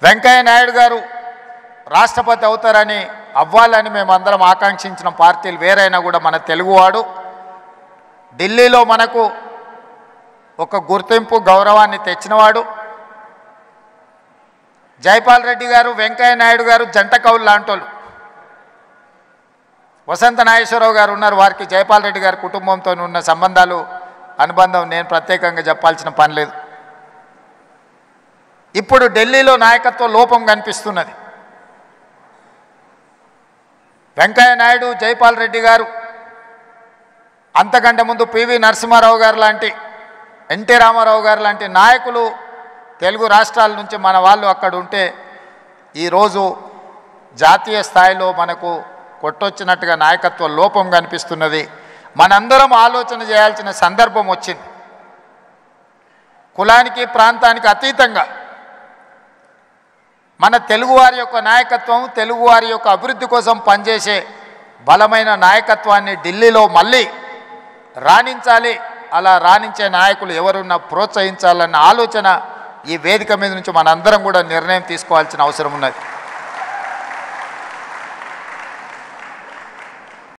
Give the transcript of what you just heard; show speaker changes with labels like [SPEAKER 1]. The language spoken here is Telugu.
[SPEAKER 1] వెంకయ్య నాయుడు గారు రాష్ట్రపతి అవుతారని అవ్వాలని మేమందరం ఆకాంక్షించిన పార్టీలు వేరైనా కూడా మన తెలుగువాడు ఢిల్లీలో మనకు ఒక గుర్తింపు గౌరవాన్ని తెచ్చినవాడు. జైపాల్ రెడ్డి గారు వెంకయ్య నాయుడు గారు జంట కౌలు లాంటోళ్ళు. వసంత నాగేశ్వరరావు గారు ఉన్నారు, వారికి జైపాల్ రెడ్డి గారి కుటుంబంతో ఉన్న సంబంధాలు అనుబంధం నేను ప్రత్యేకంగా చెప్పాల్సిన పని లేదు. ఇప్పుడు ఢిల్లీలో నాయకత్వ లోపం కనిపిస్తున్నది. వెంకయ్య నాయుడు జైపాల్ రెడ్డి గారు అంతకంటే ముందు పివి నరసింహారావు గారు లాంటి ఎన్టీ రామారావు గారు లాంటి నాయకులు తెలుగు రాష్ట్రాల నుంచి మన వాళ్ళు అక్కడ ఉంటే ఈరోజు జాతీయ స్థాయిలో మనకు కొట్టొచ్చినట్టుగా నాయకత్వ లోపం కనిపిస్తున్నది. మనందరం ఆలోచన చేయాల్సిన సందర్భం వచ్చింది. కులానికి ప్రాంతానికి అతీతంగా మన తెలుగువారి యొక్క నాయకత్వం, తెలుగువారి యొక్క అభివృద్ధి కోసం పనిచేసే బలమైన నాయకత్వాన్ని ఢిల్లీలో మళ్ళీ రాణించాలి. అలా రాణించే నాయకులు ఎవరున్నా ప్రోత్సహించాలన్న ఆలోచన ఈ వేదిక మీద నుంచి మనందరం కూడా నిర్ణయం తీసుకోవాల్సిన అవసరం ఉన్నది.